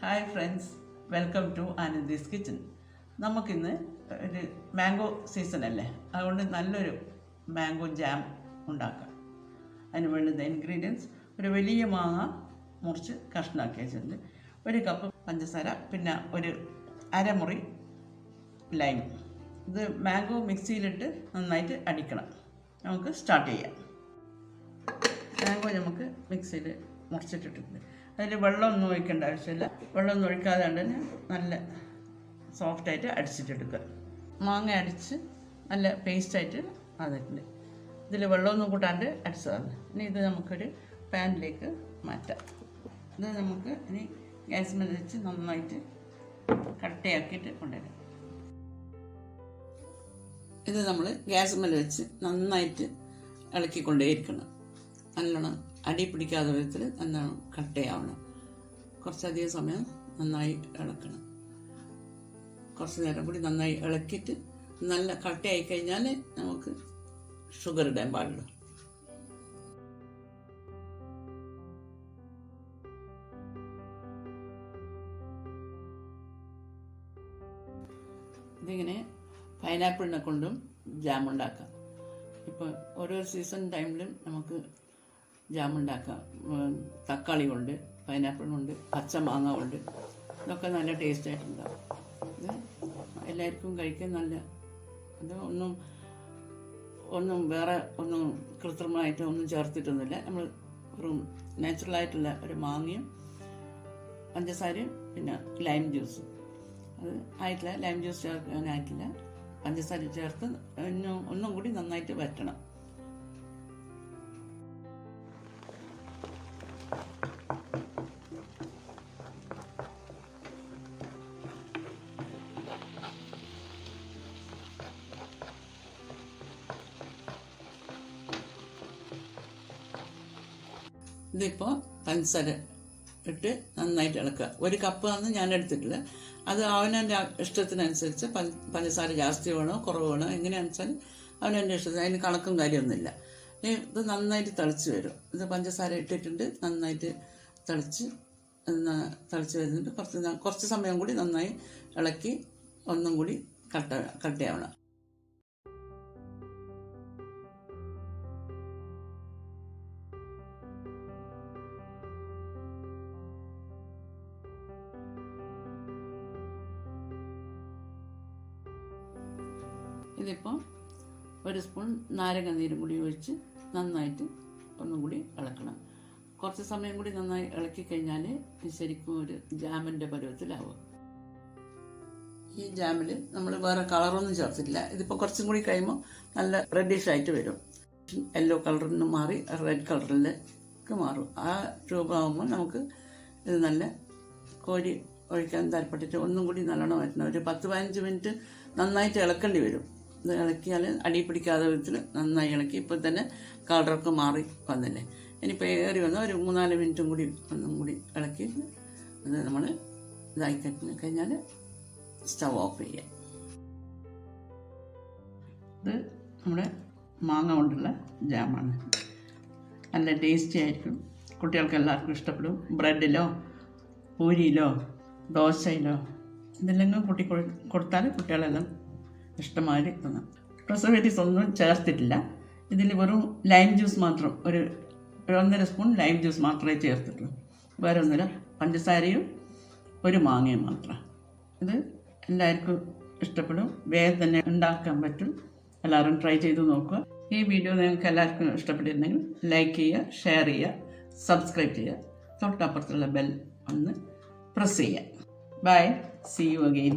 Hi friends, welcome to Anandi's kitchen. നമുക്കിന്ന് ഒരു mango season അല്ലേ, അതുകൊണ്ട് നല്ലൊരു മാംഗോ ജാം ഉണ്ടാക്കാം. അതിന് വേണ്ടുന്ന ഇൻഗ്രീഡിയൻസ്: ഒരു വലിയ മാങ്ങ മുറിച്ച് കഷ്ണമാക്കി വെച്ചിട്ടുണ്ട്, ഒരു കപ്പ് പഞ്ചസാര, പിന്നെ ഒരു അരമുറി ലൈം. ഇത് മാംഗോ മിക്സിയിലിട്ട് നന്നായിട്ട് അടിക്കണം. നമുക്ക് സ്റ്റാർട്ട് ചെയ്യാം. മാംഗോ നമുക്ക് മിക്സിയിൽ മുറിച്ചിട്ടിട്ടുണ്ട്. അതിൽ വെള്ളമൊന്നും ഒഴിക്കേണ്ട ആവശ്യമില്ല. വെള്ളമൊന്നും ഒഴിക്കാതെ തന്നെ നല്ല സോഫ്റ്റായിട്ട് അടിച്ചിട്ടെടുക്കുക. മാങ്ങ അടിച്ച് നല്ല പേസ്റ്റായിട്ട് അതിട്ടുണ്ട്. ഇതിൽ വെള്ളമൊന്നും കൂട്ടാണ്ട് അടിച്ചതാണ്. ഇനി ഇത് നമുക്കൊരു പാനിലേക്ക് മാറ്റാം. ഇത് നമുക്ക് ഇനി ഗ്യാസ് മേൽ വെച്ച് നന്നായിട്ട് കട്ടയാക്കിയിട്ട് കൊണ്ടുവരാം. ഇത് നമ്മൾ ഗ്യാസ് മേൽ വെച്ച് നന്നായിട്ട് ഇളക്കിക്കൊണ്ടേയിരിക്കണം. നല്ലോണം അടി പിടിക്കാത്ത വിധത്തിൽ നല്ലോണം കട്ടയാവണം. കുറച്ചധികം സമയം നന്നായി ഇളക്കണം. കുറച്ച് നേരം കൂടി നന്നായി ഇളക്കിയിട്ട് നല്ല കട്ടയായി കഴിഞ്ഞാൽ നമുക്ക് ഷുഗർ ഇടാൻ പാടുള്ളൂ. ഇതിങ്ങനെ പൈനാപ്പിളിനെ കൊണ്ടും ജാം ഉണ്ടാക്കാം. ഇപ്പോൾ ഓരോ സീസൺ ടൈമിലും നമുക്ക് ജാം ഉണ്ടാക്കാം. തക്കാളി കൊണ്ട്, പൈനാപ്പിൾ കൊണ്ട്, പച്ചമാങ്ങ കൊണ്ട്, ഇതൊക്കെ നല്ല ടേസ്റ്റായിട്ടുണ്ടാവും. ഇത് എല്ലാവർക്കും കഴിക്കാൻ നല്ല, അത് ഒന്നും വേറെ ഒന്നും കൃത്രിമമായിട്ട് ഒന്നും ചേർത്തിട്ടൊന്നുമില്ല. നമ്മൾ ഒരു നാച്ചുറലായിട്ടുള്ള ഒരു മാങ്ങയും പഞ്ചസാരയും പിന്നെ ലൈം ജ്യൂസും. അത് ആയിട്ടില്ല, ലൈം ജ്യൂസ് ചേർക്കാനായിട്ടില്ല. പഞ്ചസാര ചേർത്ത് ഒന്നും കൂടി നന്നായിട്ട് വറ്റണം. ഇതിപ്പോൾ പഞ്ചസാര ഇട്ട് നന്നായിട്ട് ഇളക്കുക. ഒരു കപ്പാണ് ഞാൻ എടുത്തിട്ടില്ല. അത് അവനവൻ്റെ ഇഷ്ടത്തിനനുസരിച്ച് പഞ്ചസാര ജാസ്തി വേണോ കുറവ് വേണോ എങ്ങനെയാണെന്ന് വെച്ചാൽ അവനവൻ്റെ ഇഷ്ടത്തിന്, അതിന് കണക്കും കാര്യമൊന്നുമില്ല. ഇത് നന്നായിട്ട് തിളച്ച് വരും. ഇത് പഞ്ചസാര ഇട്ടിട്ടുണ്ട്, നന്നായിട്ട് തിളച്ച് വരുന്നുണ്ട്. കുറച്ച് സമയം കൂടി നന്നായി ഇളക്കി ഒന്നും കൂടി കട്ടയാവണം. ഇതിപ്പോൾ ഒരു സ്പൂൺ നാരങ്ങ നീരും കൂടി ഒഴിച്ച് നന്നായിട്ട് ഒന്നും കൂടി ഇളക്കണം. കുറച്ച് സമയം കൂടി നന്നായി ഇളക്കി കഴിഞ്ഞാൽ ശരിക്കും ഒരു ജാമിൻ്റെ പരുവത്തിലാവുക. ഈ ജാമിൽ നമ്മൾ വേറെ കളറൊന്നും ചേർത്തിട്ടില്ല. ഇതിപ്പോൾ കുറച്ചും കൂടി കഴിയുമ്പോൾ നല്ല റെഡിഷ് ആയിട്ട് വരും. യെല്ലോ കളറിൽ നിന്ന് മാറി റെഡ് കളറിലേക്ക് മാറും. ആ രൂപമാകുമ്പോൾ നമുക്ക് ഇത് നല്ല കോരി ഒഴിക്കാൻ താല്പര്യപ്പെട്ടിട്ട് ഒന്നും കൂടി നല്ലോണം വരണം. ഒരു 10-15 മിനിറ്റ് നന്നായിട്ട് ഇളക്കേണ്ടി വരും. ഇത് ഇളക്കിയാൽ അടി പിടിക്കാത്ത വിധത്തിൽ നന്നായി ഇളക്കി. ഇപ്പോൾ തന്നെ കളറൊക്കെ മാറി വന്നില്ലേ. ഇനിയിപ്പോൾ ഏറി വന്നാൽ ഒരു 3-4 മിനിറ്റും കൂടി ഒന്നും കൂടി ഇളക്കി അത് നമ്മൾ ഇതായി കഴിഞ്ഞാൽ സ്റ്റവ് ഓഫ് ചെയ്യാം. ഇത് നമ്മുടെ മാങ്ങ കൊണ്ടുള്ള ജാമാണ്. നല്ല ടേസ്റ്റി ആയിരിക്കും. കുട്ടികൾക്ക് എല്ലാവർക്കും ഇഷ്ടപ്പെടും. ബ്രെഡിലോ പൂരിയിലോ ദോശയിലോ ഇതെല്ലാം കൂട്ടി കൊടുത്താൽ കുട്ടികളെല്ലാം ഇഷ്ടമായി തിന്നും. പ്രിസർവേറ്റീവ്സ് ഒന്നും ചേർത്തിട്ടില്ല. ഇതിൽ വെറും ലൈം ജ്യൂസ് മാത്രം, ഒരു 1.5 സ്പൂൺ ലൈം ജ്യൂസ് മാത്രമേ ചേർത്തിട്ടുള്ളൂ. വേറെ ഒന്നുമില്ല. പഞ്ചസാരയും ഒരു മാങ്ങയും മാത്രം. ഇത് എല്ലാവർക്കും ഇഷ്ടപ്പെടും. വേഗം തന്നെ ഉണ്ടാക്കാൻ പറ്റും. എല്ലാവരും ട്രൈ ചെയ്ത് നോക്കുക. ഈ വീഡിയോ നിങ്ങൾക്ക് എല്ലാവർക്കും ഇഷ്ടപ്പെട്ടിരുന്നെങ്കിൽ ലൈക്ക് ചെയ്യുക, ഷെയർ ചെയ്യുക, സബ്സ്ക്രൈബ് ചെയ്യുക. തൊട്ടപ്പുറത്തുള്ള ബെൽ ഒന്ന് പ്രസ് ചെയ്യുക. Bye, see you again.